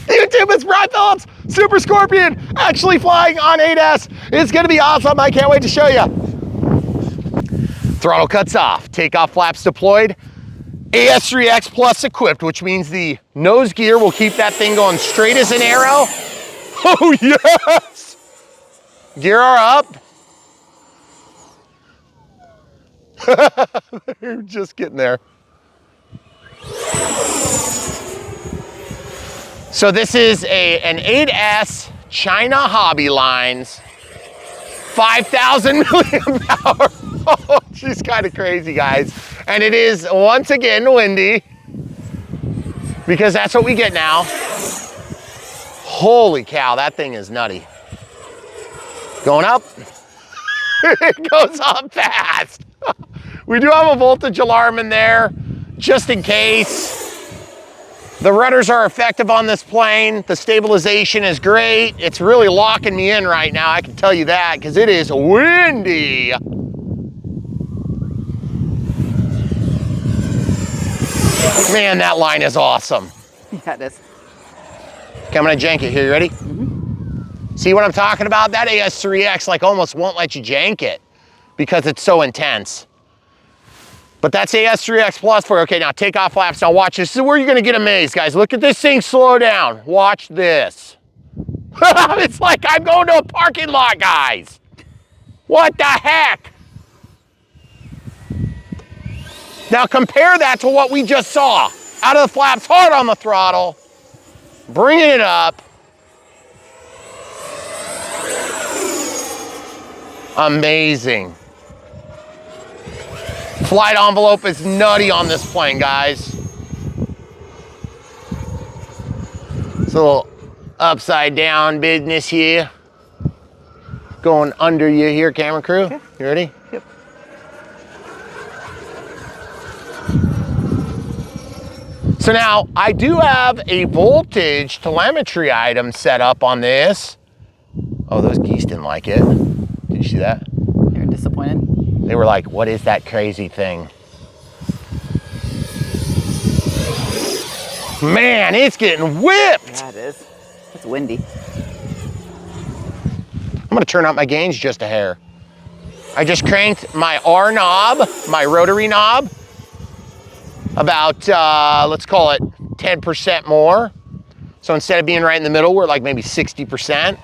YouTube, it's Brian Phillips, Super Scorpion, actually flying on 8S. It's gonna be awesome, I can't wait to show you. Throttle cuts off, takeoff flaps deployed, AS3X Plus equipped, which means the nose gear will keep that thing going straight as an arrow. Oh yes! Gear are up. They're just getting there. So this is an 8S China Hobby Lines 5,000 milliamp hour. Oh, she's kind of crazy, guys. And it is once again windy because that's what we get now. Holy cow, that thing is nutty. Going up. It goes up fast. We do have a voltage alarm in there just in case. The rudders are effective on this plane. The stabilization is great. It's really locking me in right now, I can tell you that, because it is windy. Man, that line is awesome. Yeah, it is. Okay, I'm gonna jank it here, you ready? Mm-hmm. See what I'm talking about? That AS3X like almost won't let you jank it because it's so intense. But that's AS3X Plus for, okay, now takeoff flaps. Now watch, this is where you're gonna get amazed, guys. Look at this thing slow down. Watch this. It's like I'm going to a parking lot, guys. What the heck? Now compare that to what we just saw. Out of the flaps, hard on the throttle, bringing it up. Amazing. Flight envelope is nutty on this plane, guys. It's a little upside down business here. Going under you here, camera crew. Okay. You ready? Yep. So now, I do have a voltage telemetry item set up on this. Oh, those geese didn't like it. Did you see that? You're disappointed? They were like, what is that crazy thing? Man, it's getting whipped. Yeah, it is. It's windy. I'm gonna turn up my gains just a hair. I just cranked my R knob, my rotary knob, about, let's call it 10% more. So instead of being right in the middle, we're like maybe 60%.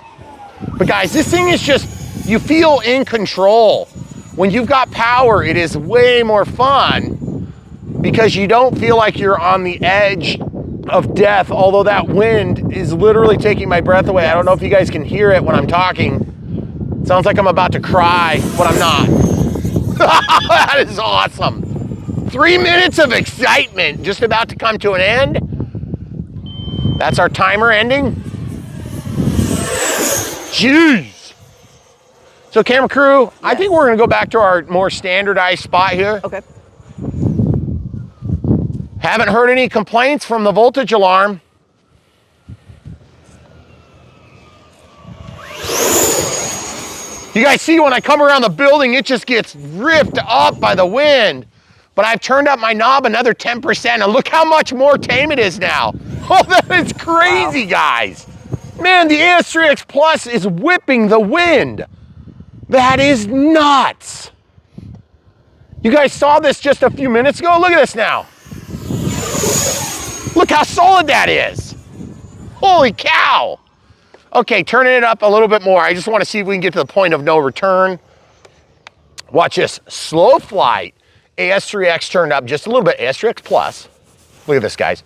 But guys, this thing is just, you feel in control. When you've got power, it is way more fun because you don't feel like you're on the edge of death, although that wind is literally taking my breath away. I don't know if you guys can hear it when I'm talking. It sounds like I'm about to cry, but I'm not. That is awesome. 3 minutes of excitement just about to come to an end. That's our timer ending. Jeez. So camera crew, yes. I think we're gonna go back to our more standardized spot here. Okay. Haven't heard any complaints from the voltage alarm. You guys see when I come around the building, it just gets ripped up by the wind. But I've turned up my knob another 10%, and look how much more tame it is now. Oh, that is crazy, wow. Guys. Man, the AS3X Plus is whipping the wind. That is nuts. You guys saw this just a few minutes ago. Look at this now. Look how solid that is. Holy cow. Okay, turning it up a little bit more. I just want to see if we can get to the point of no return. Watch this, slow flight. AS3X turned up just a little bit, AS3X Plus. Look at this, guys.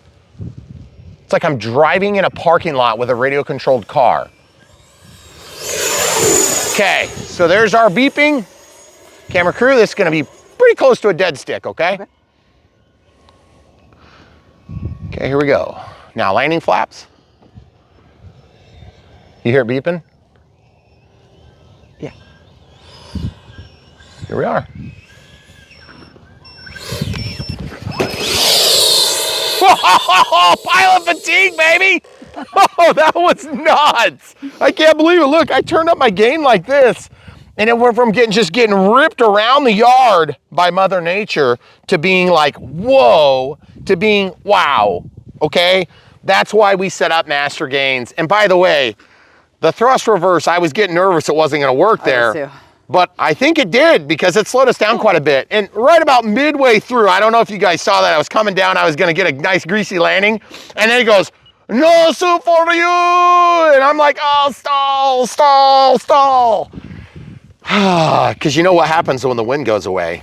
It's like I'm driving in a parking lot with a radio controlled car. Okay, so there's our beeping. Camera crew, this is gonna be pretty close to a dead stick, okay? Okay, here we go. Now landing flaps. You hear it beeping? Yeah. Here we are. Pilot fatigue, baby! Oh, that was nuts! I can't believe it. Look, I turned up my gain like this, and it went from just getting ripped around the yard by Mother Nature to being like, whoa, to being, wow, okay? That's why we set up master gains. And by the way, the thrust reverse, I was getting nervous it wasn't gonna work there. I was too. But I think it did because it slowed us down quite a bit. And right about midway through, I don't know if you guys saw that, I was coming down, I was gonna get a nice greasy landing, and then it goes, no soup for you! And I'm like, oh, stall, stall, stall. Because you know what happens when the wind goes away?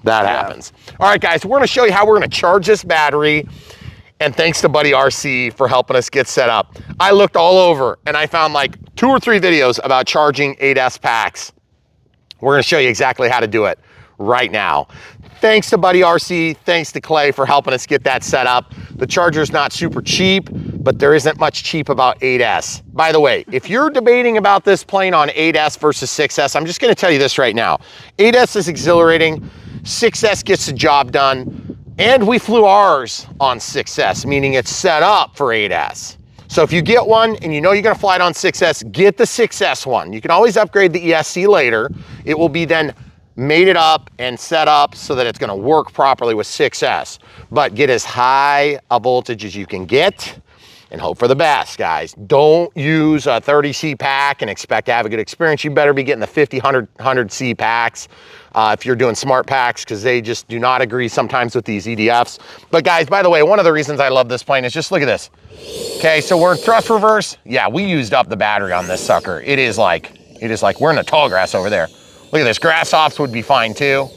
That happens. All right, guys, we're gonna show you how we're gonna charge this battery. And thanks to BuddyRC for helping us get set up. I looked all over and I found like 2 or 3 videos about charging 8S packs. We're gonna show you exactly how to do it right now. Thanks to BuddyRC, thanks to Clay for helping us get that set up. The charger's not super cheap, but there isn't much cheap about 8S. By the way, if you're debating about this plane on 8S versus 6S, I'm just gonna tell you this right now. 8S is exhilarating, 6S gets the job done, and we flew ours on 6S, meaning it's set up for 8S. So if you get one and you know you're gonna fly it on 6S, get the 6S one. You can always upgrade the ESC later. It will be then mated up and set up so that it's gonna work properly with 6S. But get as high a voltage as you can get and hope for the best, guys. Don't use a 30C pack and expect to have a good experience. You better be getting the 50, 100C packs if you're doing smart packs, because they just do not agree sometimes with these EDFs. But guys, by the way, one of the reasons I love this plane is just look at this. Okay, so we're in thrust reverse. Yeah, we used up the battery on this sucker. It is like we're in the tall grass over there. Look at this, grass offs would be fine too.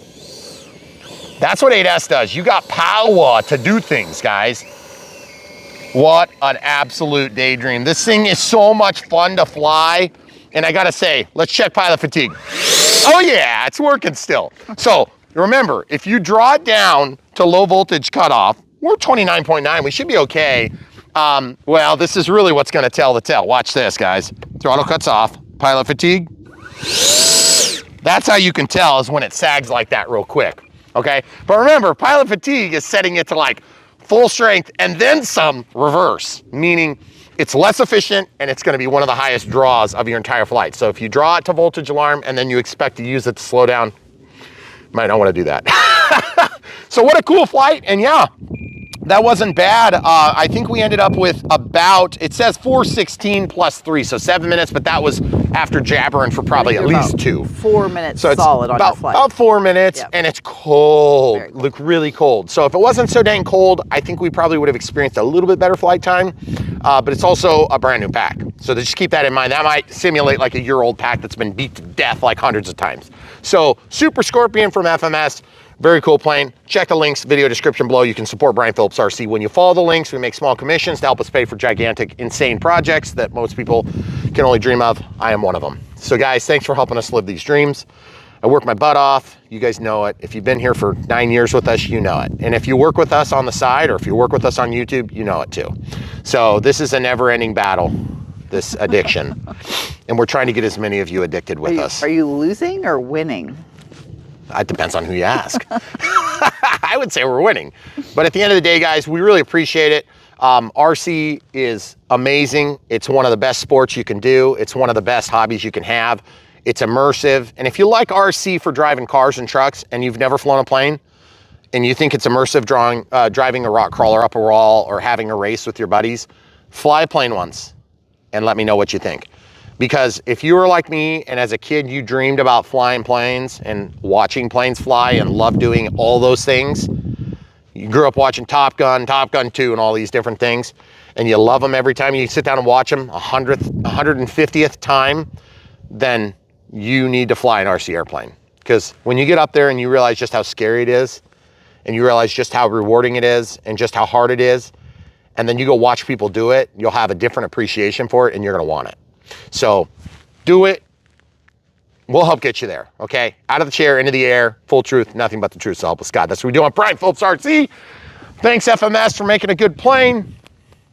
That's what 8S does. You got power to do things, guys. What an absolute daydream. This thing is so much fun to fly. And I gotta say, let's check pilot fatigue. Oh yeah, it's working still. So remember, if you draw it down to low voltage cutoff, we're 29.9, we should be okay. Well, this is really what's gonna tell the tale. Watch this, guys. Throttle cuts off, pilot fatigue. That's how you can tell is when it sags like that real quick, okay? But remember, pilot fatigue is setting it to like full strength and then some reverse, meaning it's less efficient and it's gonna be one of the highest draws of your entire flight. So if you draw it to voltage alarm and then you expect to use it to slow down, you might not wanna do that. So what a cool flight, and yeah, that wasn't bad. I think we ended up with about, it says 4:16 plus 3, so 7 minutes, but that was after jabbering for probably at least 2. 4 minutes so it's solid on your flight. About 4 minutes, Yep. and it's cold. Very cold. Look, really cold. So if it wasn't so dang cold, I think we probably would have experienced a little bit better flight time, but it's also a brand new pack. So just keep that in mind. That might simulate like a year-old pack that's been beat to death like hundreds of times. So Super Scorpion from FMS, very cool plane. Check the links, video description below. You can support Brian Phillips RC. When you follow the links, we make small commissions to help us pay for gigantic, insane projects that most people can only dream of. I am one of them. So guys, thanks for helping us live these dreams. I work my butt off. You guys know it. If you've been here for 9 years with us, you know it. And if you work with us on the side, or if you work with us on YouTube, you know it too. So this is a never-ending battle, this addiction. And we're trying to get as many of you addicted with us. Are you losing or winning? It depends on who you ask. I would say we're winning. But at the end of the day, guys, we really appreciate it. RC is amazing. It's one of the best sports you can do. It's one of the best hobbies you can have. It's immersive. And if you like RC for driving cars and trucks and you've never flown a plane and you think it's immersive driving a rock crawler up a wall or having a race with your buddies, fly a plane once and let me know what you think. Because if you were like me and as a kid you dreamed about flying planes and watching planes fly and loved doing all those things, you grew up watching Top Gun, Top Gun 2 and all these different things, and you love them every time you sit down and watch them 150th time, then you need to fly an RC airplane. Because when you get up there and you realize just how scary it is, and you realize just how rewarding it is, and just how hard it is, and then you go watch people do it, you'll have a different appreciation for it and you're gonna want it. So do it. We'll help get you there, okay? Out of the chair, into the air, full truth, nothing but the truth, so help us God. That's what we do on Brian Phillips RC. Thanks FMS for making a good plane.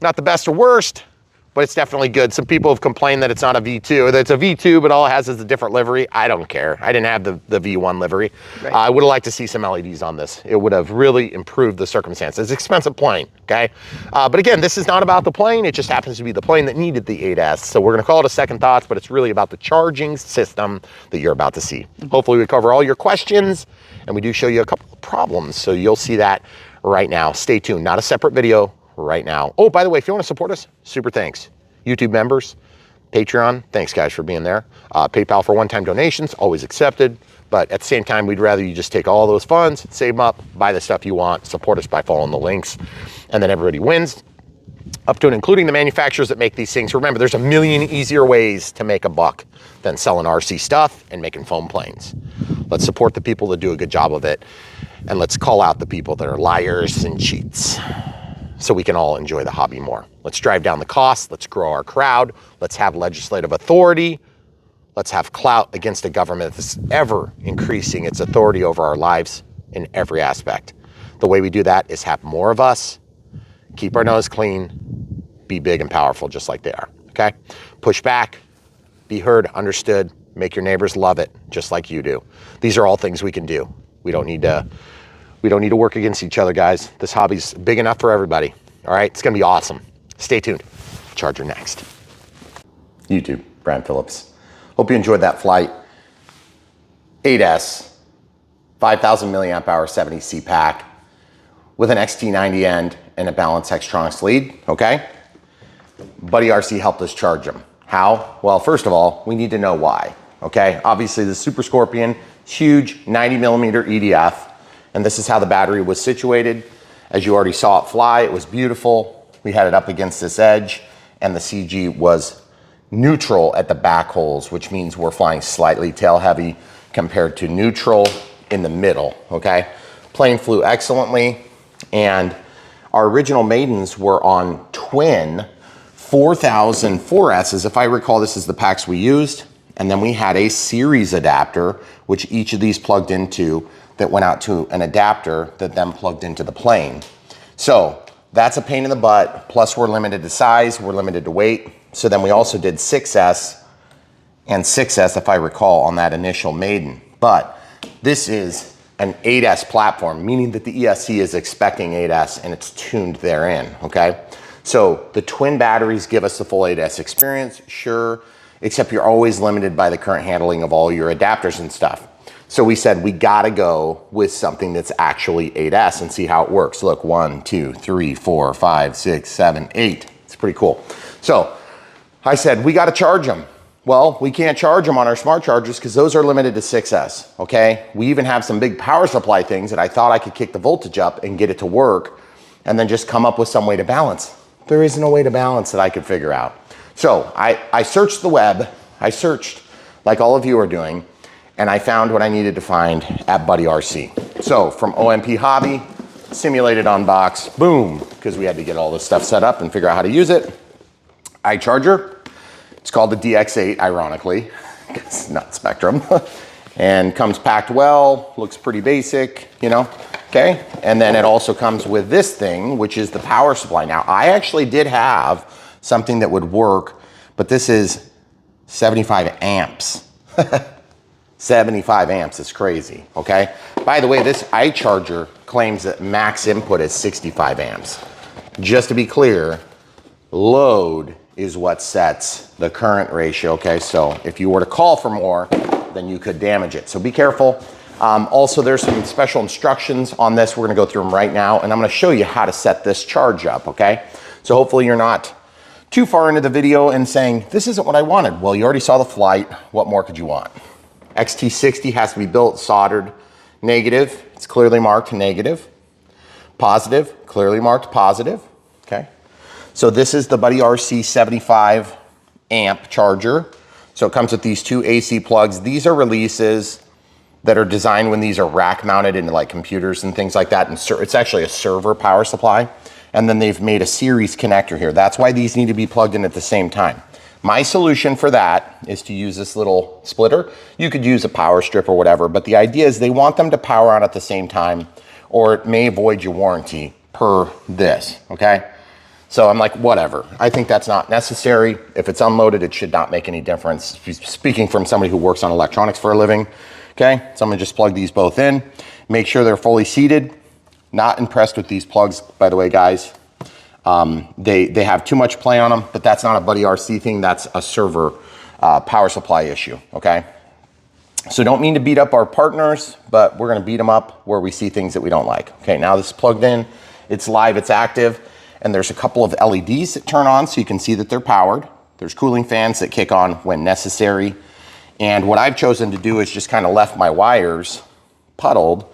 Not the best or worst, but it's definitely good. Some people have complained that it's not a V2, that it's a V2, but all it has is a different livery. I don't care. I didn't have the V1 livery. Right. I would have liked to see some LEDs on this. It would have really improved the circumstances. It's an expensive plane, okay? But again, this is not about the plane. It just happens to be the plane that needed the 8S. So we're gonna call it a second thoughts, but it's really about the charging system that you're about to see. Hopefully we cover all your questions, and we do show you a couple of problems. So you'll see that right now. Stay tuned, not a separate video. right now. Oh, by the way, if you want to support us, super thanks. YouTube members, Patreon, thanks guys for being there. PayPal for one-time donations, always accepted. But at the same time, we'd rather you just take all those funds, save them up, buy the stuff you want, support us by following the links, and then everybody wins. Up to and including the manufacturers that make these things. Remember, there's a million easier ways to make a buck than selling RC stuff and making foam planes. Let's support the people that do a good job of it, and let's call out the people that are liars and cheats so we can all enjoy the hobby more. Let's drive down the costs, let's grow our crowd, let's have legislative authority, let's have clout against a government that's ever increasing its authority over our lives in every aspect. The way we do that is have more of us, keep our nose clean, be big and powerful just like they are, okay? Push back, be heard, understood, make your neighbors love it just like you do. These are all things we can do. We don't need to work against each other, guys. This hobby's big enough for everybody, all right? It's gonna be awesome. Stay tuned. Charger next. YouTube, Brian Phillips. Hope you enjoyed that flight. 8S, 5,000 milliamp hour 70C pack with an XT90 end and a balanced Hextronics lead, okay? BuddyRC helped us charge them. How? Well, first of all, we need to know why, okay? Obviously the Super Scorpion, huge 90 millimeter EDF, and this is how the battery was situated. As you already saw it fly, it was beautiful. We had it up against this edge, and the CG was neutral at the back holes, which means we're flying slightly tail heavy compared to neutral in the middle, okay? Plane flew excellently, and our original maidens were on twin 4000 4S's. If I recall, this is the packs we used, and then we had a series adapter, which each of these plugged into, that went out to an adapter that then plugged into the plane. So that's a pain in the butt, plus we're limited to size, we're limited to weight. So then we also did 6S and 6S, if I recall, on that initial maiden. But this is an 8S platform, meaning that the ESC is expecting 8S and it's tuned therein, okay? So the twin batteries give us the full 8S experience, sure, except you're always limited by the current handling of all your adapters and stuff. So we said we gotta go with something that's actually 8S and see how it works. Look, 1, 2, 3, 4, 5, 6, 7, 8. It's pretty cool. So I said, we gotta charge them. Well, we can't charge them on our smart chargers because those are limited to 6S, okay? We even have some big power supply things that I thought I could kick the voltage up and get it to work and then just come up with some way to balance. There isn't a way to balance that I could figure out. So I searched the web, I searched like all of you are doing, and I found what I needed to find at BuddyRC. So from OMP Hobby, simulated on box, boom, because we had to get all this stuff set up and figure out how to use it. iCharger, it's called the DX8, ironically, it's not Spectrum, and comes packed well, looks pretty basic, you know, okay? And then it also comes with this thing, which is the power supply. Now, I actually did have something that would work, but this is 75 amps. 75 amps is crazy, okay? By the way, this iCharger claims that max input is 65 amps. Just to be clear, load is what sets the current ratio, okay? So if you were to call for more, then you could damage it. So be careful. Also, there's some special instructions on this. We're gonna go through them right now, and I'm gonna show you how to set this charge up, okay? So hopefully you're not too far into the video and saying, this isn't what I wanted. Well, you already saw the flight. What more could you want? XT60 has to be built, soldered, negative. It's clearly marked negative. Positive, clearly marked positive, okay? So this is the BuddyRC 75 amp charger. So it comes with these two AC plugs. These are releases that are designed when these are rack mounted into like computers and things like that. And it's actually a server power supply. And then they've made a series connector here. That's why these need to be plugged in at the same time. My solution for that is to use this little splitter. You could use a power strip or whatever, but the idea is they want them to power on at the same time or it may void your warranty per this, okay? So I'm like, whatever. I think that's not necessary. If it's unloaded, it should not make any difference. Speaking from somebody who works on electronics for a living, okay? So I'm gonna just plug these both in, make sure they're fully seated. Not impressed with these plugs, by the way, guys. They have too much play on them, but that's not a BuddyRC thing, that's a server power supply issue, okay? So don't mean to beat up our partners, but we're gonna beat them up where we see things that we don't like. Okay, now this is plugged in, it's live, it's active. and there's a couple of LEDs that turn on so you can see that they're powered. There's cooling fans that kick on when necessary. And what I've chosen to do is just kind of left my wires puddled.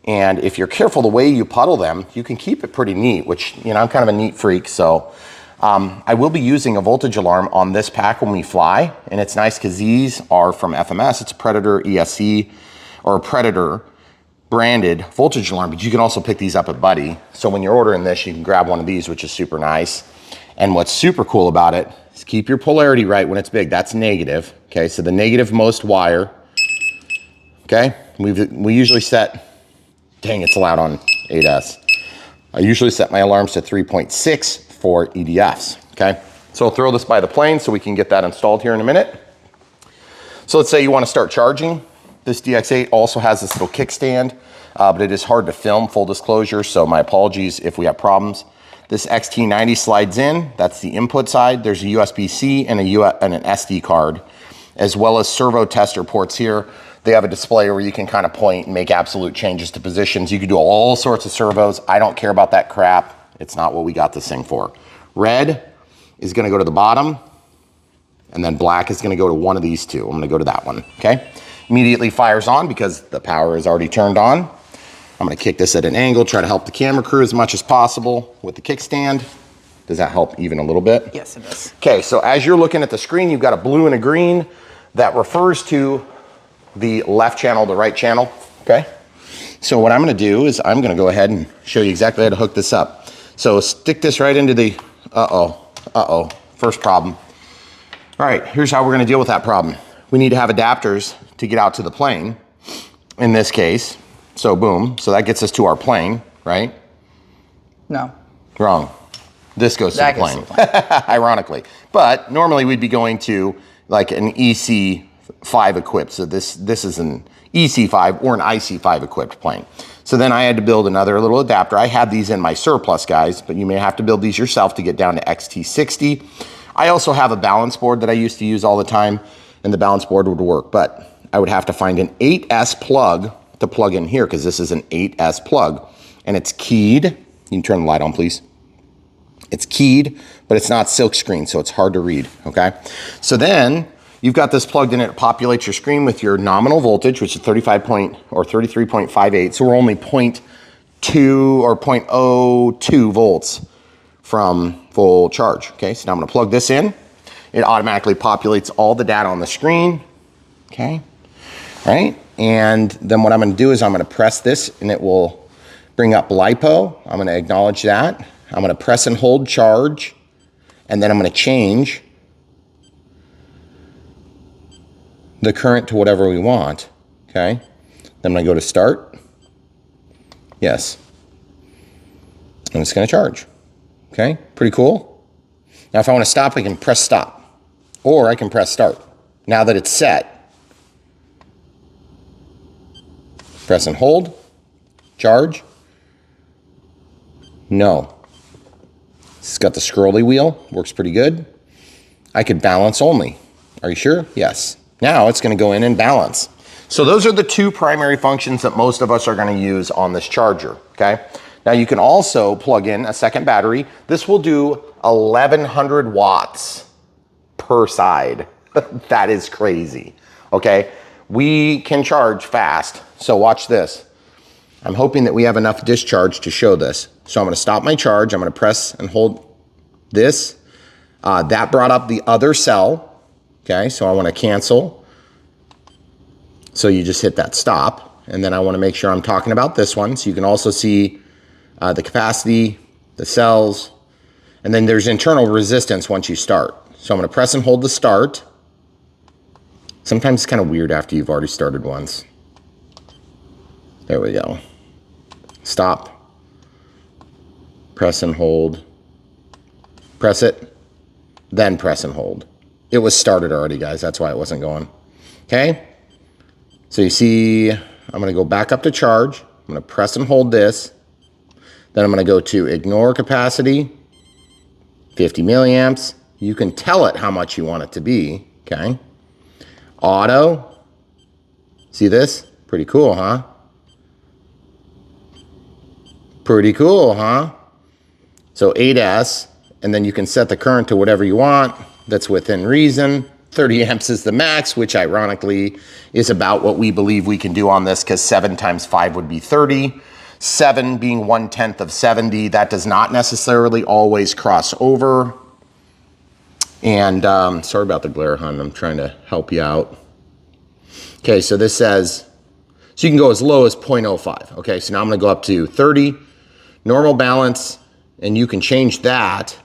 And if you're careful the way you puddle them, you can keep it pretty neat, which, you know, I'm kind of a neat freak. So I will be using a voltage alarm on this pack when we fly. And it's nice because these are from FMS. It's a Predator ESC or a Predator branded voltage alarm, but you can also pick these up at Buddy. So when you're ordering this, you can grab one of these, which is super nice. And what's super cool about it is keep your polarity right when it's big. That's negative. Okay, so the negative most wire. Okay, we usually set, dang, it's loud on 8S. I usually set my alarms to 3.6 for EDFs, okay? So I'll throw this by the plane so we can get that installed here in a minute. So let's say you want to start charging. This DX8 also has this little kickstand, but it is hard to film, full disclosure, so my apologies if we have problems. This XT90 slides in, that's the input side. There's a USB-C and an SD card, as well as servo tester ports here. They have a display where you can kind of point and make absolute changes to positions. You can do all sorts of servos. I don't care about that crap. It's not what we got this thing for. Red is gonna go to the bottom, and then black is gonna go to one of these two. I'm gonna go to that one, okay? Immediately fires on because the power is already turned on. I'm gonna kick this at an angle, try to help the camera crew as much as possible with the kickstand. Does that help even a little bit? Yes, it does. Okay, so as you're looking at the screen, you've got a blue and a green that refers to the left channel, the right channel, okay? So what I'm gonna do is I'm gonna go ahead and show you exactly how to hook this up. So stick this right into the, first problem. All right, here's how we're gonna deal with that problem. We need to have adapters to get out to the plane, in this case. So boom, so that gets us to our plane, right? No. Wrong. This goes to the plane, ironically. But normally we'd be going to like an EC5 equipped. So this is an EC5 or an IC5 equipped plane. So then I had to build another little adapter. I had these in my surplus, guys, but you may have to build these yourself to get down to XT60. I also have a balance board that I used to use all the time, and the balance board would work, but I would have to find an 8S plug to plug in here because this is an 8S plug and it's keyed. You can turn the light on, please. It's keyed, but it's not silk screen, so it's hard to read, okay? So then you've got this plugged in, it populates your screen with your nominal voltage, which is 33.58. So we're only 0.2 or 0.02 volts from full charge, okay? So now I'm gonna plug this in. It automatically populates all the data on the screen, okay? All right, and then what I'm gonna do is I'm gonna press this and it will bring up LiPo. I'm gonna acknowledge that. I'm gonna press and hold charge, and then I'm gonna change the current to whatever we want, okay? Then I'm gonna go to start. Yes. And it's gonna charge, okay? Pretty cool. Now if I wanna stop, I can press stop, or I can press start. Now that it's set, press and hold, charge. No. It's got the scrolly wheel, works pretty good. I could balance only. Are you sure? Yes. Now it's gonna go in and balance. So those are the two primary functions that most of us are gonna use on this charger, okay? Now you can also plug in a second battery. This will do 1100 watts per side. That is crazy, okay? We can charge fast, so watch this. I'm hoping that we have enough discharge to show this. So I'm gonna stop my charge, I'm gonna press and hold this. That brought up the other cell, okay? So I wanna cancel. So you just hit that stop, and then I wanna make sure I'm talking about this one. So you can also see the capacity, the cells, and then there's internal resistance once you start. So I'm gonna press and hold the start. Sometimes it's kind of weird after you've already started once. There we go. Stop. Press and hold. Press it, then press and hold. It was started already, guys. That's why it wasn't going. Okay? So you see, I'm gonna go back up to charge. I'm gonna press and hold this. Then I'm gonna go to ignore capacity, 50 milliamps. You can tell it how much you want it to be, okay? Auto, see this? Pretty cool, huh? Pretty cool, huh? So 8S, and then you can set the current to whatever you want that's within reason. 30 amps is the max, which ironically is about what we believe we can do on this, because 7 times 5 would be 30. 7 being 1/10 of 70, that does not necessarily always cross over. And sorry about the glare, hon, I'm trying to help you out. Okay, so this says, so you can go as low as 0.05. Okay, so now I'm gonna go up to 30, normal balance, and you can change that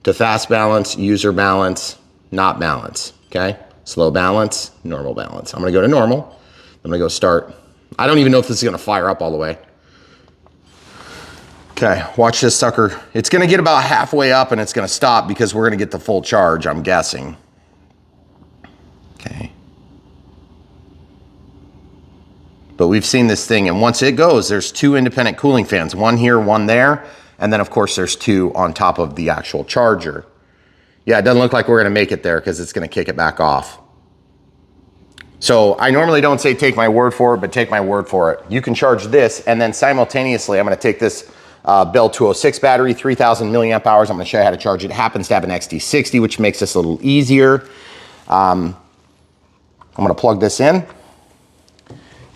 to fast balance, user balance, not balance, okay? Slow balance, normal balance. I'm gonna go to normal. I'm gonna go start. I don't even know if this is gonna fire up all the way. Okay, watch this sucker. It's gonna get about halfway up and it's gonna stop because we're gonna get the full charge, I'm guessing. Okay. But we've seen this thing, and once it goes, there's 2 independent cooling fans, one here, one there, and then of course there's 2 on top of the actual charger. Yeah, it doesn't look like we're gonna make it there because it's gonna kick it back off. So I normally don't say take my word for it, but take my word for it. You can charge this, and then simultaneously, I'm gonna take this Bell 206 battery, 3,000 milliamp hours. I'm gonna show you how to charge it. It happens to have an XT60, which makes this a little easier. I'm gonna plug this in,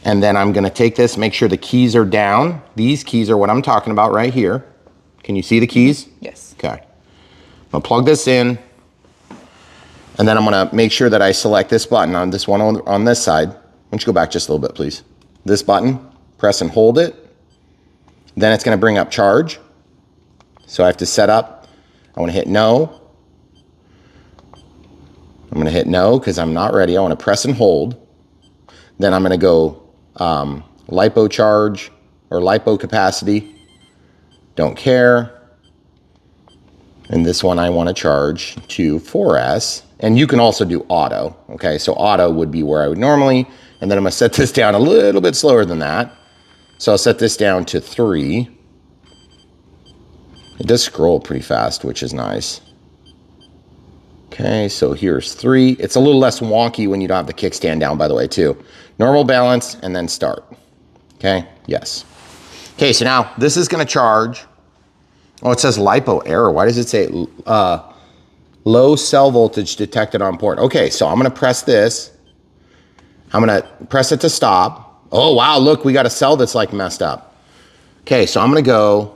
and then I'm gonna take this, make sure the keys are down. These keys are what I'm talking about right here. Can you see the keys? Yes. Okay. I'm gonna plug this in, and then I'm gonna make sure that I select this button on this one on this side. Why don't you go back just a little bit, please? This button, press and hold it. Then it's gonna bring up charge. So I have to set up, I wanna hit no. I'm gonna hit no because I'm not ready. I wanna press and hold. Then I'm gonna go LiPo charge or LiPo capacity. Don't care. And this one I wanna charge to 4S. And you can also do auto, okay? So auto would be where I would normally, and then I'm gonna set this down a little bit slower than that. So I'll set this down to 3. It does scroll pretty fast, which is nice. Okay, so here's 3. It's a little less wonky when you don't have the kickstand down, by the way, too. Normal balance, and then start. Okay, yes. Okay, so now this is gonna charge. Oh, it says LiPo error. Why does it say low cell voltage detected on port? Okay, so I'm gonna press this. I'm gonna press it to stop. Oh, wow, look, we got a cell that's like messed up. Okay, so I'm gonna go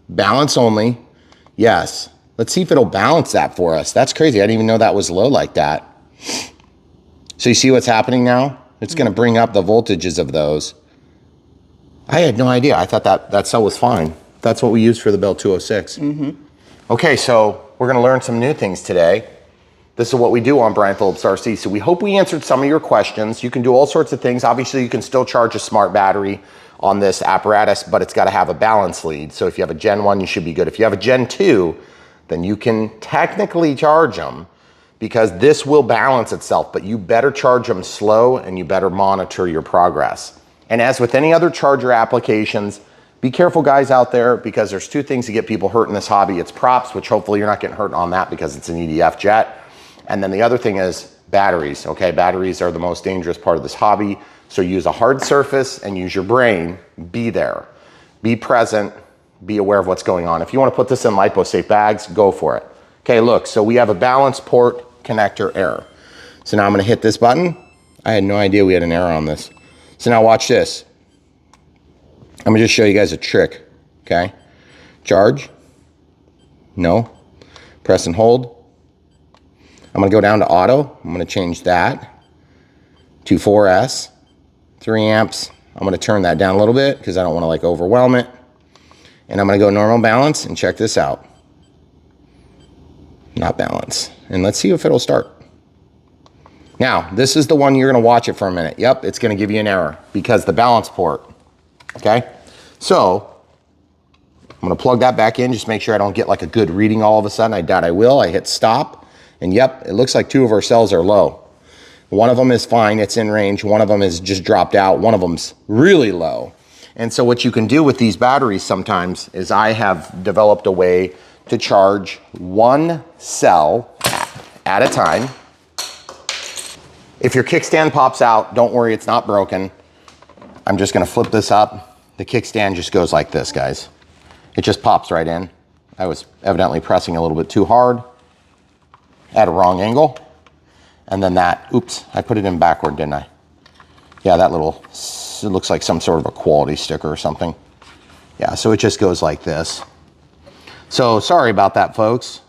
balance only. Yes. Let's see if it'll balance that for us. That's crazy. I didn't even know that was low like that. So you see what's happening now? It's gonna bring up the voltages of those. I had no idea. I thought that cell was fine. That's what we use for the Bell 206. Okay, so we're gonna learn some new things today. This is what we do on Brian Phillips RC. So we hope we answered some of your questions. You can do all sorts of things. Obviously, you can still charge a smart battery on this apparatus, but it's got to have a balance lead. So if you have a Gen 1, you should be good. If you have a Gen 2, then you can technically charge them because this will balance itself, but you better charge them slow and you better monitor your progress. And as with any other charger applications, be careful guys out there because there's 2 things that get people hurt in this hobby. It's props, which hopefully you're not getting hurt on that because it's an EDF jet. And then the other thing is batteries, okay? Batteries are the most dangerous part of this hobby. So use a hard surface and use your brain. Be there, be present, be aware of what's going on. If you wanna put this in LiPo-safe bags, go for it. Okay, look, so we have a balance port connector error. So now I'm gonna hit this button. I had no idea we had an error on this. So now watch this. I'm gonna just show you guys a trick, okay? Charge, no, press and hold. I'm gonna go down to auto. I'm gonna change that to 4S, 3 amps. I'm gonna turn that down a little bit because I don't wanna like overwhelm it. And I'm gonna go normal balance and check this out. Not balance. And let's see if it'll start. Now, this is the one you're gonna watch it for a minute. Yep, it's gonna give you an error because the balance port, okay? So, I'm gonna plug that back in, just make sure I don't get like a good reading all of a sudden. I doubt I will. I hit stop. And yep, it looks like 2 of our cells are low. One of them is fine, it's in range. One of them is just dropped out. One of them's really low. And so what you can do with these batteries sometimes is I have developed a way to charge 1 cell at a time. If your kickstand pops out, don't worry, it's not broken. I'm just gonna flip this up. The kickstand just goes like this, guys. It just pops right in. I was evidently pressing a little bit too hard at a wrong angle. And then that, oops, I put it in backward, didn't I? Yeah, that little, it looks like some sort of a quality sticker or something. Yeah, so it just goes like this. So sorry about that, folks.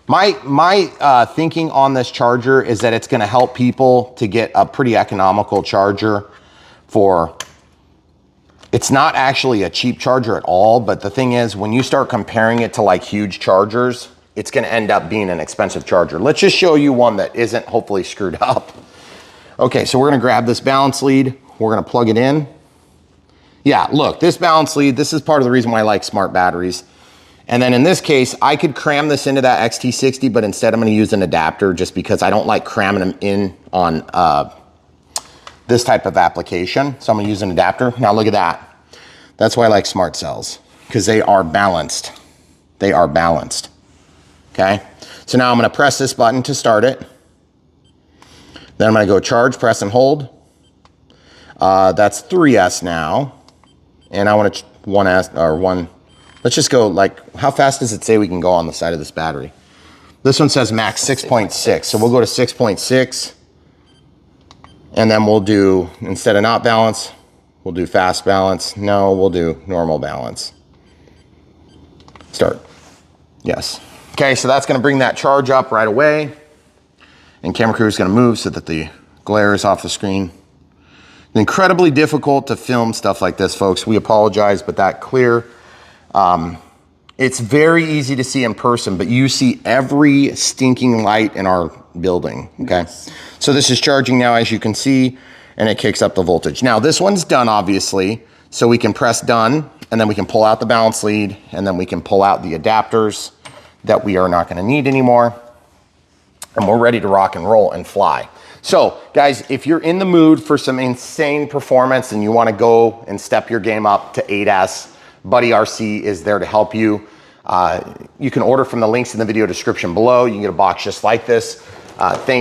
My thinking on this charger is that it's gonna help people to get a pretty economical charger for, it's not actually a cheap charger at all, but the thing is, when you start comparing it to like huge chargers, it's gonna end up being an expensive charger. Let's just show you one that isn't hopefully screwed up. Okay, so we're gonna grab this balance lead, we're gonna plug it in. Yeah, look, this balance lead, this is part of the reason why I like smart batteries. And then in this case, I could cram this into that XT60, but instead I'm gonna use an adapter just because I don't like cramming them in on this type of application. So I'm gonna use an adapter. Now look at that. That's why I like smart cells, because they are balanced. They are balanced, okay? So now I'm gonna press this button to start it. Then I'm gonna go charge, press and hold. That's 3S now. And I want 1S, or 1, let's just go like, how fast does it say we can go on the side of this battery? This one says max 6.6. So we'll go to 6.6. And then we'll do, instead of not balance, we'll do fast balance. No, we'll do normal balance. Start. Yes. Okay, so that's gonna bring that charge up right away. And camera crew is gonna move so that the glare is off the screen. Incredibly difficult to film stuff like this, folks. We apologize, but that clear. It's very easy to see in person, but you see every stinking light in our building, okay? Yes. So this is charging now, as you can see, and it kicks up the voltage. Now this one's done, obviously, so we can press done, and then we can pull out the balance lead, and then we can pull out the adapters that we are not gonna need anymore, and we're ready to rock and roll and fly. So guys, if you're in the mood for some insane performance and you wanna go and step your game up to 8S, BuddyRC is there to help you. You can order from the links in the video description below. You can get a box just like this.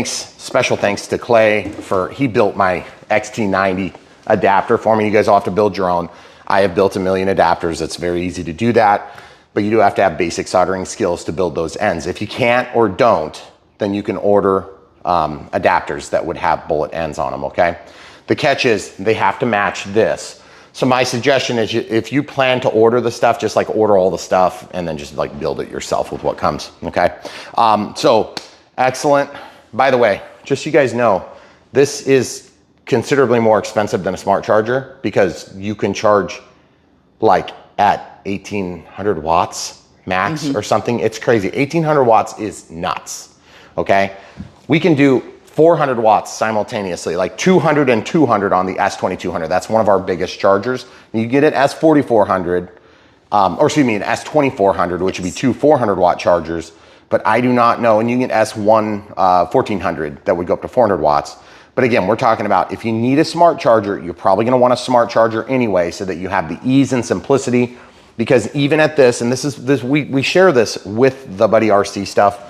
Special thanks to Clay he built my XT90 adapter for me. You guys all have to build your own. I have built a million adapters. It's very easy to do that, but you do have to have basic soldering skills to build those ends. If you can't or don't, then you can order adapters that would have bullet ends on them, okay? The catch is they have to match this. So my suggestion is if you plan to order the stuff, just like order all the stuff and then just like build it yourself with what comes, okay? So excellent. By the way, just so you guys know, this is considerably more expensive than a smart charger because you can charge like at 1800 watts max or something. It's crazy. 1800 watts is nuts, okay? We can do 400 watts simultaneously, like 200 and 200 on the S2200. That's one of our biggest chargers. You get it S4400, or excuse me, an S2400, which would be two 400 watt chargers, but I do not know, and you can get S1400 that would go up to 400 watts. But again, we're talking about if you need a smart charger, you're probably gonna want a smart charger anyway so that you have the ease and simplicity, because even at this, and we share this with the BuddyRC stuff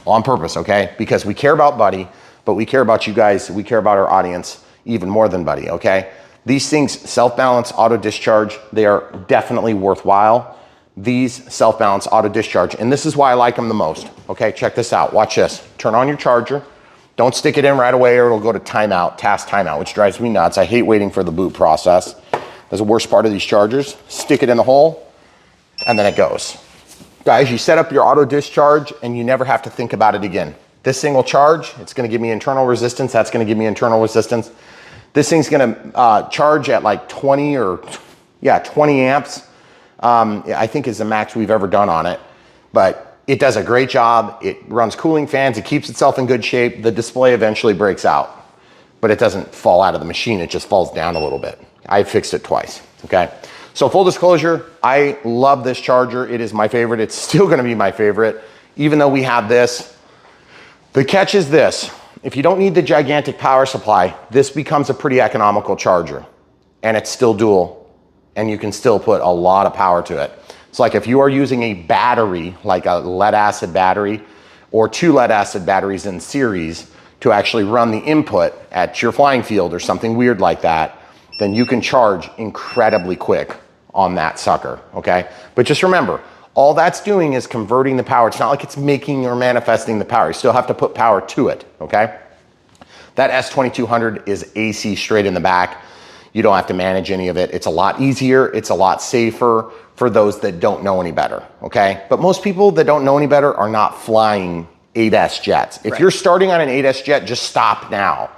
on purpose, okay? Because we care about Buddy, but we care about you guys, we care about our audience even more than Buddy, okay? These things, self-balance, auto discharge, they are definitely worthwhile. These self-balance, auto discharge, and this is why I like them the most, okay? Check this out, watch this. Turn on your charger. Don't stick it in right away or it'll go to timeout, task timeout, which drives me nuts. I hate waiting for the boot process. That's the worst part of these chargers. Stick it in the hole, and then it goes. Guys, you set up your auto discharge and you never have to think about it again. This thing will charge, it's gonna give me internal resistance, that's gonna give me internal resistance. This thing's gonna charge at like 20 amps. I think is the max we've ever done on it, but it does a great job. It runs cooling fans, it keeps itself in good shape. The display eventually breaks out, but it doesn't fall out of the machine, it just falls down a little bit. I fixed it twice, okay? So full disclosure, I love this charger. It is my favorite. It's still gonna be my favorite, even though we have this. The catch is this, if you don't need the gigantic power supply, this becomes a pretty economical charger, and it's still dual, and you can still put a lot of power to it. It's like if you are using a battery, like a lead acid battery, or two lead acid batteries in series to actually run the input at your flying field or something weird like that, then you can charge incredibly quick on that sucker, okay? But just remember, All that's doing is converting the power. It's not like it's making or manifesting the power. You still have to put power to it, okay? That S2200 is AC straight in the back. You don't have to manage any of it. It's a lot easier. It's a lot safer for those that don't know any better, okay? But most people that don't know any better are not flying 8S jets. If you're starting on an 8S jet, just stop now.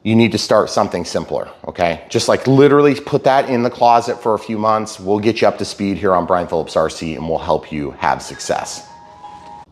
You need to start something simpler, okay? Just like literally put that in the closet for a few months. We'll get you up to speed here on Brian Phillips RC and we'll help you have success.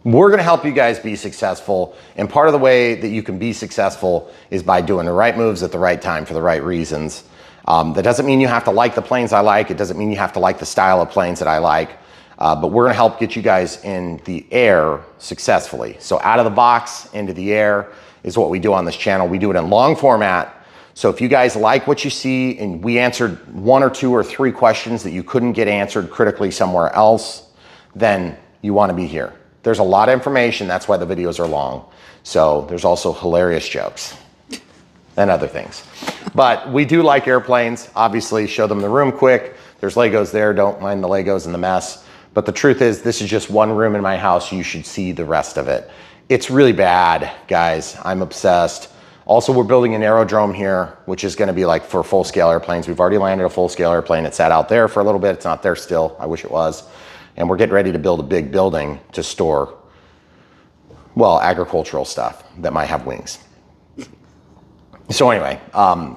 We're gonna help you guys be successful. And part of the way that you can be successful is by doing the right moves at the right time for the right reasons. That doesn't mean you have to like the planes I like. It doesn't mean you have to like the style of planes that I like. But we're gonna help get you guys in the air successfully. So out of the box, into the air is what we do on this channel. We do it in long format. So if you guys like what you see and we answered 1 or 2 or 3 questions that you couldn't get answered critically somewhere else, then you wanna be here. There's a lot of information, that's why the videos are long. So there's also hilarious jokes and other things. But we do like airplanes, obviously show them the room quick. There's Legos there, don't mind the Legos and the mess. But the truth is, this is just one room in my house. You should see the rest of it. It's really bad, guys. I'm obsessed. Also, we're building an aerodrome here, which is gonna be like for full-scale airplanes. We've already landed a full-scale airplane. It sat out there for a little bit. It's not there still. I wish it was. And we're getting ready to build a big building to store, well, agricultural stuff that might have wings. So anyway,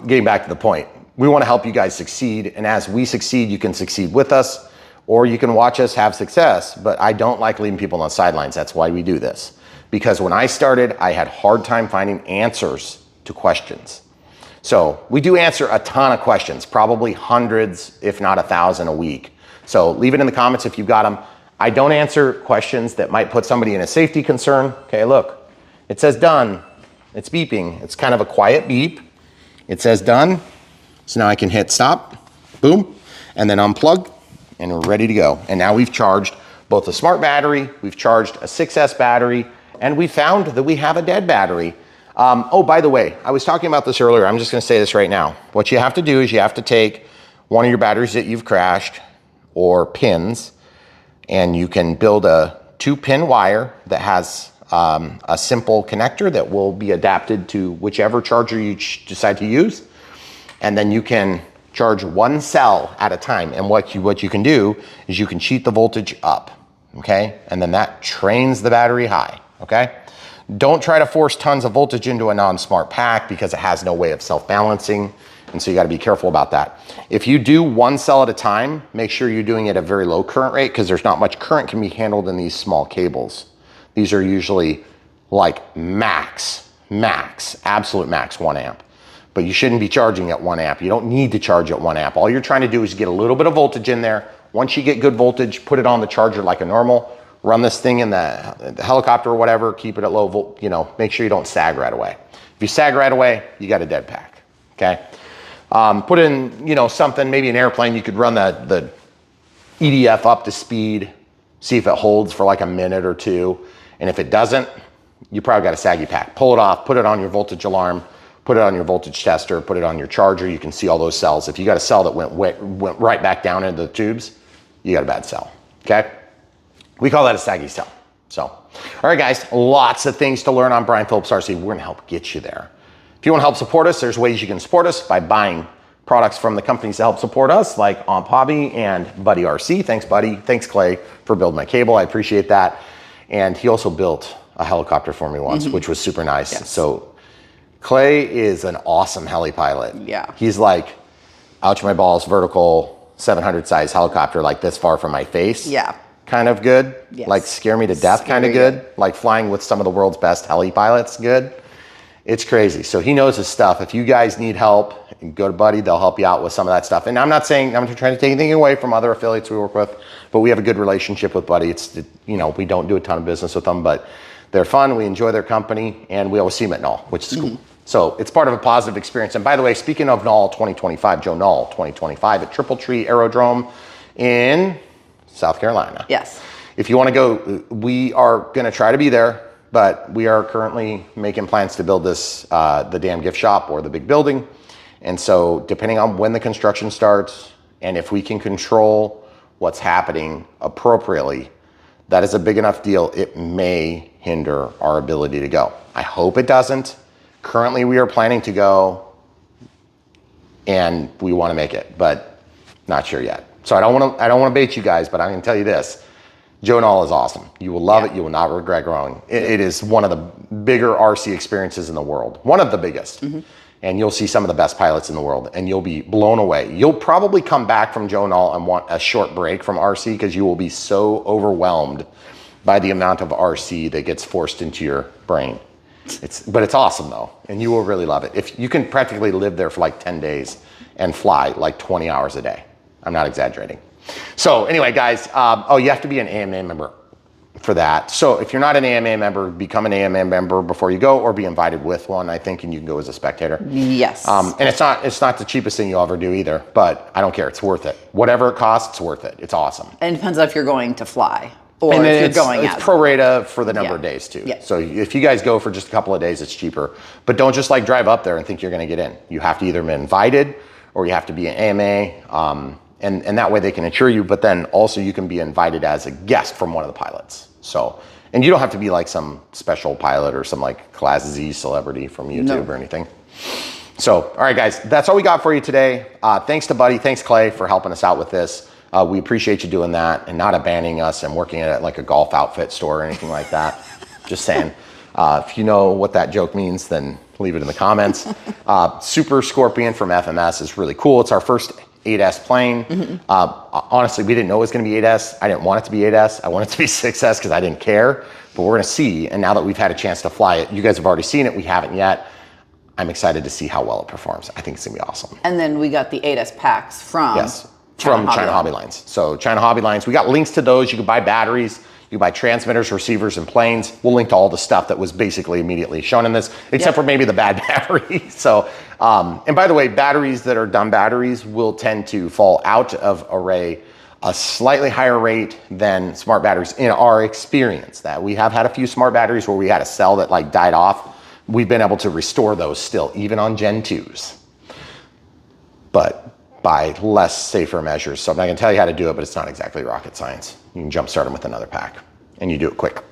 getting back to the point, we wanna help you guys succeed. And as we succeed, you can succeed with us, or you can watch us have success. But I don't like leaving people on the sidelines. That's why we do this. Because when I started, I had a hard time finding answers to questions. So we do answer a ton of questions, probably hundreds, if not 1,000 a week. So leave it in the comments if you've got them. I don't answer questions that might put somebody in a safety concern. Okay, look, it says done. It's beeping. It's kind of a quiet beep. It says done. So now I can hit stop, boom, and then unplug, and we're ready to go. And now we've charged both a smart battery, we've charged a 6S battery, and we found that we have a dead battery. Oh, by the way, I was talking about this earlier. I'm just gonna say this right now. What you have to do is you have to take one of your batteries that you've crashed or pins, and you can build a 2-pin wire that has a simple connector that will be adapted to whichever charger you decide to use. And then you can charge one cell at a time. And what you can do is you can cheat the voltage up, okay? And then that trains the battery high. Okay? Don't try to force tons of voltage into a non-smart pack because it has no way of self-balancing. And so you gotta be careful about that. If you do one cell at a time, make sure you're doing it at a very low current rate because there's not much current can be handled in these small cables. These are usually like absolute max 1 amp. But you shouldn't be charging at 1 amp. You don't need to charge at 1 amp. All you're trying to do is get a little bit of voltage in there. Once you get good voltage, put it on the charger like a normal. Run this thing in the helicopter or whatever, keep it at low volt, you know, make sure you don't sag right away. If you sag right away, you got a dead pack, okay? Put in, you know, something, maybe an airplane, you could run the EDF up to speed, see if it holds for like a minute or 2. And if it doesn't, you probably got a saggy pack. Pull it off, put it on your voltage alarm, put it on your voltage tester, put it on your charger. You can see all those cells. If you got a cell that went right back down into the tubes, you got a bad cell, okay? We call that a saggy cell. So, all right guys, lots of things to learn on Brian Phillips RC. We're gonna help get you there. If you wanna help support us, there's ways you can support us by buying products from the companies that help support us, like Omp Hobby and BuddyRC. Thanks, Buddy. Thanks, Clay, for building my cable. I appreciate that. And he also built a helicopter for me once, which was super nice. Yes. So Clay is an awesome heli pilot. Yeah. He's like, ouch my balls, vertical, 700 size helicopter like this far from my face. Yeah. Kind of good, yes. Like scare me to death kind of good, like flying with some of the world's best heli pilots good. It's crazy. So he knows his stuff. If you guys need help, go to Buddy, they'll help you out with some of that stuff. And I'm not saying, I'm trying to take anything away from other affiliates we work with, but we have a good relationship with Buddy. It's, you know, we don't do a ton of business with them, but they're fun, we enjoy their company, and we always see them at Null, which is cool. So it's part of a positive experience. And by the way, speaking of Null 2025, Joe Null 2025 at Triple Tree Aerodrome in South Carolina. Yes. If you want to go, we are going to try to be there, but we are currently making plans to build this, the damn gift shop or the big building. And so depending on when the construction starts and if we can control what's happening appropriately, that is a big enough deal, it may hinder our ability to go. I hope it doesn't. Currently, we are planning to go and we want to make it, but not sure yet. So I don't want to bait you guys, but I can tell you this. Joe Knoll is awesome. You will love it. You will not regret going. It is one of the bigger RC experiences in the world. One of the biggest. And you'll see some of the best pilots in the world and you'll be blown away. You'll probably come back from Joe Knoll and want a short break from RC because you will be so overwhelmed by the amount of RC that gets forced into your brain. But it's awesome though, and you will really love it. If you can practically live there for like 10 days and fly like 20 hours a day. I'm not exaggerating. So anyway, guys, you have to be an AMA member for that. So if you're not an AMA member, become an AMA member before you go or be invited with one, I think, and you can go as a spectator. Yes. And it's not the cheapest thing you'll ever do either, but I don't care. It's worth it. Whatever it costs, it's worth it. It's awesome. And it depends on if you're going to fly or and if you're going it's out. pro rata for the number of days too. Yeah. So if you guys go for just a couple of days, it's cheaper. But don't just like drive up there and think you're going to get in. You have to either be invited or you have to be an AMA. And that way they can insure you, but then also you can be invited as a guest from one of the pilots. So, and you don't have to be like some special pilot or some like Class Z celebrity from YouTube or anything. So, all right, guys, that's all we got for you today. Thanks to Buddy, thanks Clay for helping us out with this. We appreciate you doing that and not abandoning us and working at like a golf outfit store or anything like that. Just saying. If you know what that joke means, then leave it in the comments. Super Scorpion from FMS is really cool. It's our first 8S plane. Honestly, we didn't know it was going to be 8S. I didn't want it to be 8S. I wanted it to be 6S because I didn't care. But we're going to see. And now that we've had a chance to fly it, you guys have already seen it. We haven't yet. I'm excited to see how well it performs. I think it's going to be awesome. And then we got the 8S packs from China Hobby Lines. So China Hobby Lines, we got links to those. You can buy batteries. You can buy transmitters, receivers, and planes. We'll link to all the stuff that was basically immediately shown in this, except for maybe the bad battery. So, and by the way, batteries that are dumb batteries will tend to fall out of array a slightly higher rate than smart batteries in our experience. That we have had a few smart batteries where we had a cell that like died off. We've been able to restore those still, even on Gen 2s. But by less safer measures. So I'm not gonna tell you how to do it, but it's not exactly rocket science. You can jump start them with another pack and you do it quick.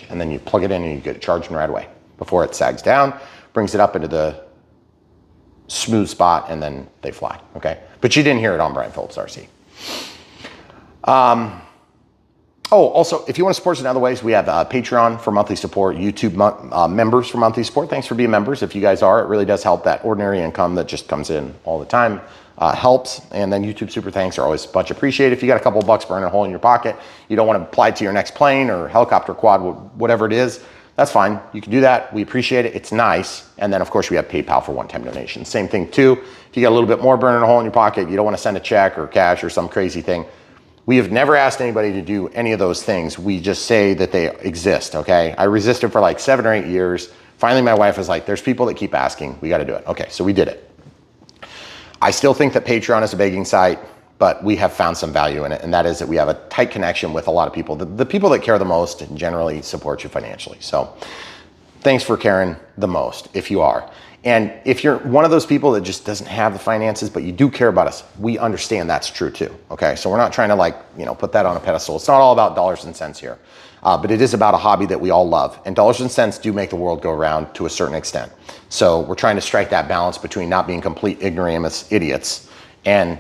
And then you plug it in and you get it charging right away before it sags down, brings it up into the smooth spot, and then they fly, okay? But you didn't hear it on Brian Phillips RC. Also, if you want to support us in other ways, we have Patreon for monthly support, YouTube members for monthly support. Thanks for being members. If you guys are, it really does help. That ordinary income that just comes in all the time helps. And then YouTube super thanks are always much appreciated. If you got a couple of bucks burning a hole in your pocket, you don't want to apply it to your next plane or helicopter, quad, whatever it is, that's fine. You can do that. We appreciate it. It's nice. And then, of course, we have PayPal for one-time donations. Same thing, too. If you got a little bit more burning a hole in your pocket, you don't want to send a check or cash or some crazy thing. We have never asked anybody to do any of those things. We just say that they exist, okay? I resisted for like 7 or 8 years. Finally, my wife was like, there's people that keep asking. We got to do it. Okay, so we did it. I still think that Patreon is a begging site, but we have found some value in it, and that is that we have a tight connection with a lot of people. The people that care the most generally support you financially. So thanks for caring the most, if you are. And if you're one of those people that just doesn't have the finances, but you do care about us, we understand that's true too, okay? So we're not trying to like, put that on a pedestal. It's not all about dollars and cents here, but it is about a hobby that we all love. And dollars and cents do make the world go around to a certain extent. So we're trying to strike that balance between not being complete ignoramus idiots and,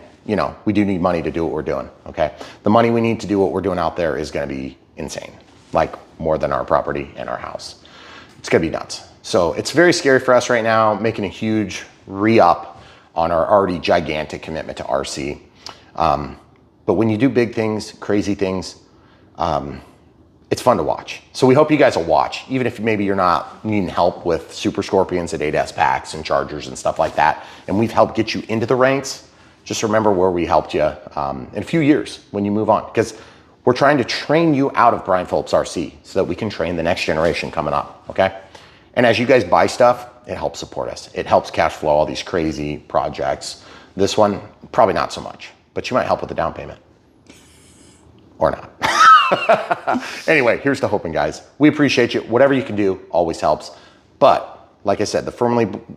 we do need money to do what we're doing, okay? The money we need to do what we're doing out there is gonna be insane, like more than our property and our house. It's gonna be nuts. So it's very scary for us right now, making a huge re-up on our already gigantic commitment to RC. But when you do big things, crazy things, it's fun to watch. So we hope you guys will watch, even if maybe you're not needing help with Super Scorpions at 8S packs and Chargers and stuff like that. And we've helped get you into the ranks. Just remember where we helped you in a few years when you move on, because we're trying to train you out of Brian Phillips RC so that we can train the next generation coming up, okay? And as you guys buy stuff, it helps support us. It helps cash flow all these crazy projects. This one, probably not so much, but you might help with the down payment. Or not. Anyway, here's to hoping, guys. We appreciate you. Whatever you can do always helps. But like I said,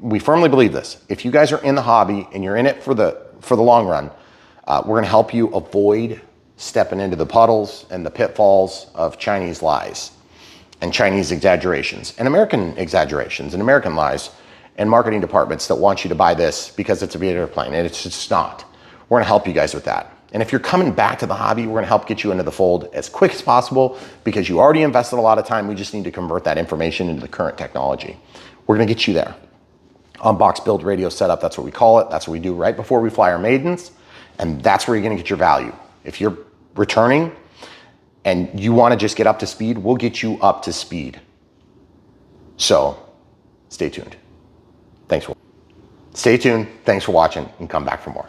we firmly believe this. If you guys are in the hobby and you're in it for the long run, we're gonna help you avoid stepping into the puddles and the pitfalls of Chinese lies and Chinese exaggerations and American exaggerations and American lies and marketing departments that want you to buy this because it's a Aviator plane, and it's just not. We're gonna help you guys with that. And if you're coming back to the hobby, we're gonna help get you into the fold as quick as possible because you already invested a lot of time. We just need to convert that information into the current technology. We're gonna get you there. Unbox, build, radio setup, that's what we call it. That's what we do right before we fly our maidens. And that's where you're gonna get your value. If you're returning and you wanna just get up to speed, we'll get you up to speed. So stay tuned. Stay tuned, thanks for watching, and come back for more.